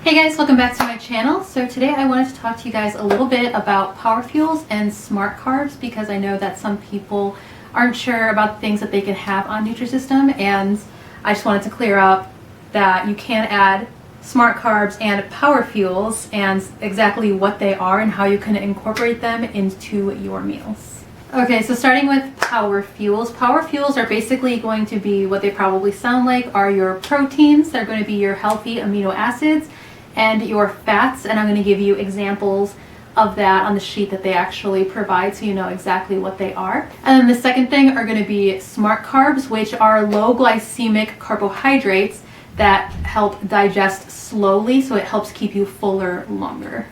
Hey guys, welcome back to my channel. So today I wanted to talk to you guys a little bit about Powerfuels and Smart Carbs because I know that some people aren't sure about the things that they can have on Nutrisystem, and I just wanted to clear up that you can add Smart Carbs and Powerfuels and exactly what they are and how you can incorporate them into your meals. Okay, so starting with Powerfuels. Powerfuels are basically going to be what they probably sound like, are your proteins. They're going to be your healthy amino acids and your fats, and I'm going to give you examples of that on the sheet that they actually provide so you know exactly what they are. And then the second thing are going to be Smart Carbs, which are low glycemic carbohydrates that help digest slowly, so it helps keep you fuller longer.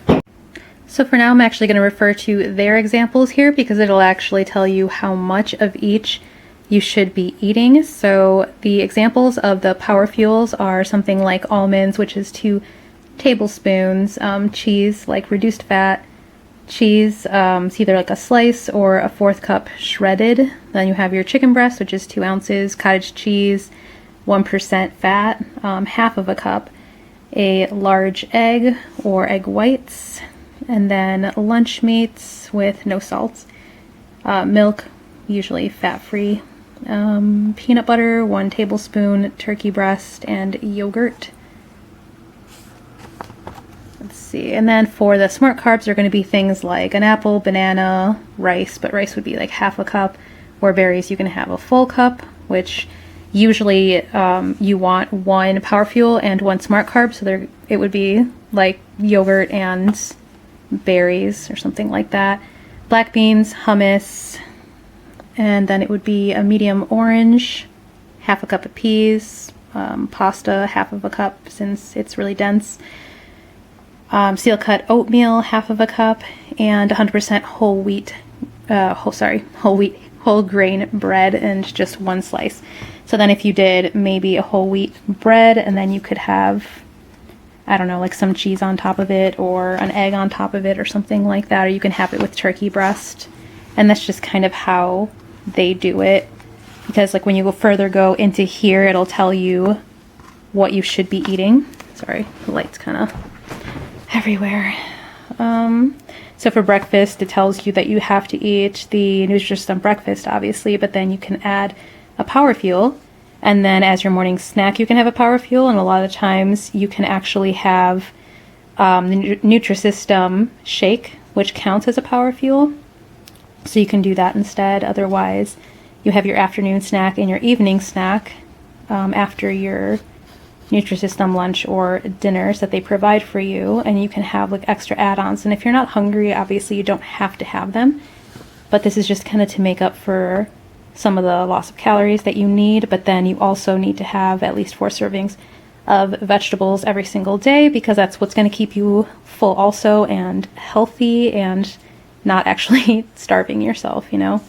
So for now, I'm actually going to refer to their examples here because it'll actually tell you how much of each you should be eating. So the examples of the Powerfuels are something like almonds, which is 2 tablespoons, cheese, like reduced fat cheese, it's either like a slice or a 1/4 cup shredded. Then you have your chicken breast, which is 2 ounces, cottage cheese, 1% fat, 1/2 cup, a large egg or egg whites, and then lunch meats with no salt, milk, usually fat-free, peanut butter, 1 tablespoon, turkey breast, and yogurt. Let's see, and then for the Smart Carbs are going to be things like an apple, banana, rice, but rice would be like 1/2 cup, or berries you can have a full cup, which usually you want 1 Powerfuel and 1 Smart Carb, so it would be like yogurt and berries or something like that. Black beans, hummus, and then it would be a medium orange, 1/2 cup of peas, pasta, 1/2 cup since it's really dense, seal cut oatmeal, 1/2 cup, and 100% whole grain bread, and just 1 slice. So then if you did maybe a whole wheat bread, and then you could have, I don't know, like some cheese on top of it or an egg on top of it or something like that, or you can have it with turkey breast. And that's just kind of how they do it, because like when you go into here, it'll tell you what you should be eating. Sorry, the light's kind of everywhere. So for breakfast, it tells you that you have to eat the Nutrisystem breakfast, obviously, but then you can add a Powerfuel. And then as your morning snack, you can have a Powerfuel, and a lot of times you can actually have the Nutrisystem shake, which counts as a Powerfuel. So you can do that instead. Otherwise, you have your afternoon snack and your evening snack after your Nutrisystem lunch or dinners that they provide for you, and you can have like extra add-ons. And if you're not hungry, obviously you don't have to have them, but this is just kind of to make up for some of the loss of calories that you need. But then you also need to have at least 4 servings of vegetables every single day, because that's what's going to keep you full also and healthy and not actually starving yourself, you know.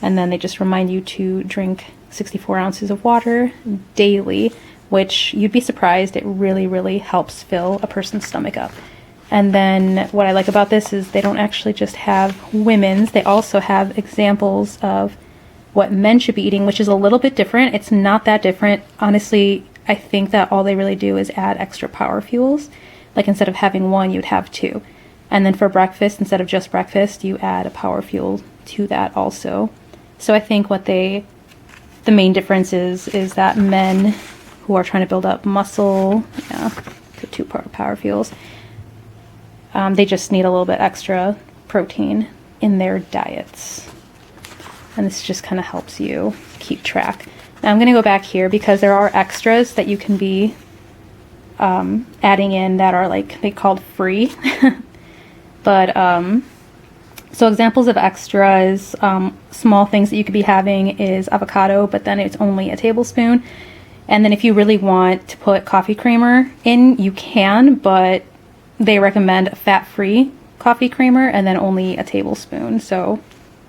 And then they just remind you to drink 64 ounces of water daily, which you'd be surprised, it really, really helps fill a person's stomach up. And then what I like about this is they don't actually just have women's, they also have examples of what men should be eating, which is a little bit different. It's not that different. Honestly, I think that all they really do is add extra Powerfuels. Like instead of having 1, you'd have 2. And then for breakfast, instead of just breakfast, you add a Powerfuel to that also. So I think the main difference is that men who are trying to build up muscle, the 2 Powerfuels, they just need a little bit extra protein in their diets. And this just kind of helps you keep track. Now I'm going to go back here because there are extras that you can be adding in that are like, they called free. But so examples of extras, small things that you could be having is avocado, but then it's only a tablespoon. And then if you really want to put coffee creamer in, you can, but they recommend a fat-free coffee creamer and then only a tablespoon. So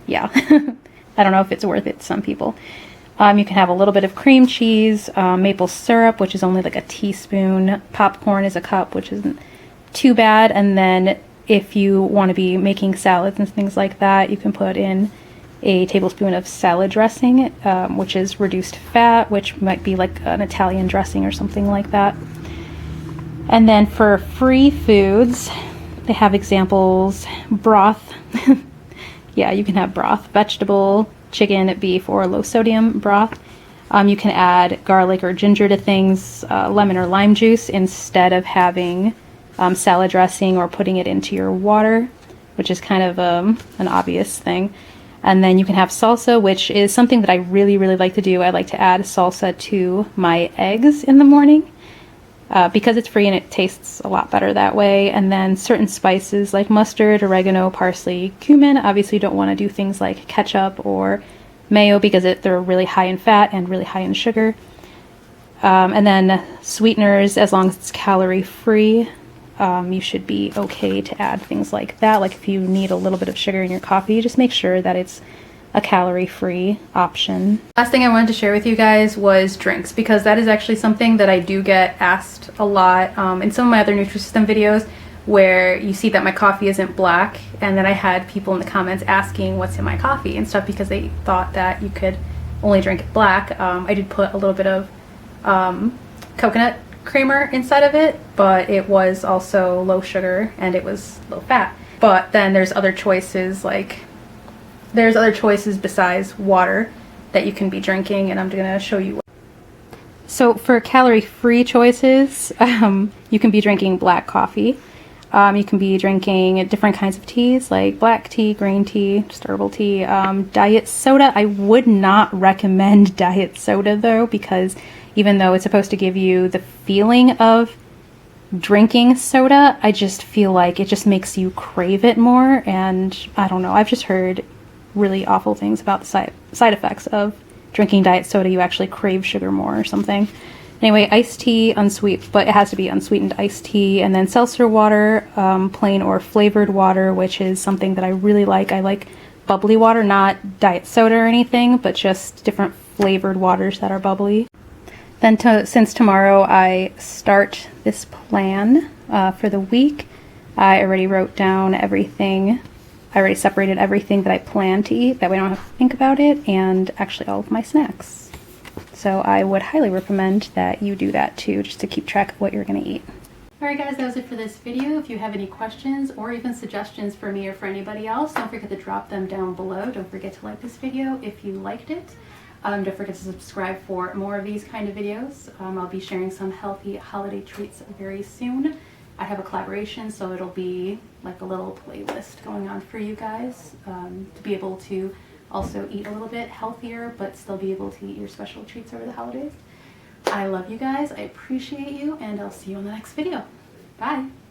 yeah, I don't know if it's worth it to some people. You can have a little bit of cream cheese, maple syrup, which is only like a teaspoon. Popcorn is a cup, which isn't too bad. And then if you want to be making salads and things like that, you can put in a tablespoon of salad dressing, which is reduced fat, which might be like an Italian dressing or something like that. And then for free foods, they have examples: broth. Yeah, you can have broth, vegetable, chicken, beef, or low sodium broth. You can add garlic or ginger to things, lemon or lime juice, instead of having salad dressing or putting it into your water, which is kind of an obvious thing. And then you can have salsa, which is something that I really, really like to do. I like to add salsa to my eggs in the morning because it's free and it tastes a lot better that way. And then certain spices like mustard, oregano, parsley, cumin. Obviously you don't want to do things like ketchup or mayo because they're really high in fat and really high in sugar. And then sweeteners, as long as it's calorie free, you should be okay to add things like that. Like if you need a little bit of sugar in your coffee, just make sure that it's a calorie-free option. Last thing I wanted to share with you guys was drinks, because that is actually something that I do get asked a lot in some of my other Nutrisystem videos, where you see that my coffee isn't black, and then I had people in the comments asking what's in my coffee and stuff because they thought that you could only drink it black. I did put a little bit of coconut creamer inside of it, but it was also low sugar and it was low fat. But then there's other choices, besides water that you can be drinking, and I'm gonna show you. So for calorie-free choices, you can be drinking black coffee. You can be drinking different kinds of teas like black tea, green tea, just herbal tea. Diet soda, I would not recommend diet soda though, because even though it's supposed to give you the feeling of drinking soda, I just feel like it just makes you crave it more. And I don't know, I've just heard really awful things about the side effects of drinking diet soda. You actually crave sugar more or something. Anyway, iced tea, but it has to be unsweetened iced tea. And then seltzer water, plain or flavored water, which is something that I really like. I like bubbly water, not diet soda or anything, but just different flavored waters that are bubbly. Then since tomorrow I start this plan for the week, I already wrote down everything. I already separated everything that I plan to eat, that way I don't have to think about it, and actually all of my snacks. So I would highly recommend that you do that too, just to keep track of what you're going to eat. Alright guys, that was it for this video. If you have any questions or even suggestions for me or for anybody else, don't forget to drop them down below. Don't forget to like this video if you liked it. Don't forget to subscribe for more of these kind of videos. I'll be sharing some healthy holiday treats very soon. I have a collaboration, so it'll be like a little playlist going on for you guys to be able to also eat a little bit healthier, but still be able to eat your special treats over the holidays. I love you guys, I appreciate you, and I'll see you on the next video. Bye!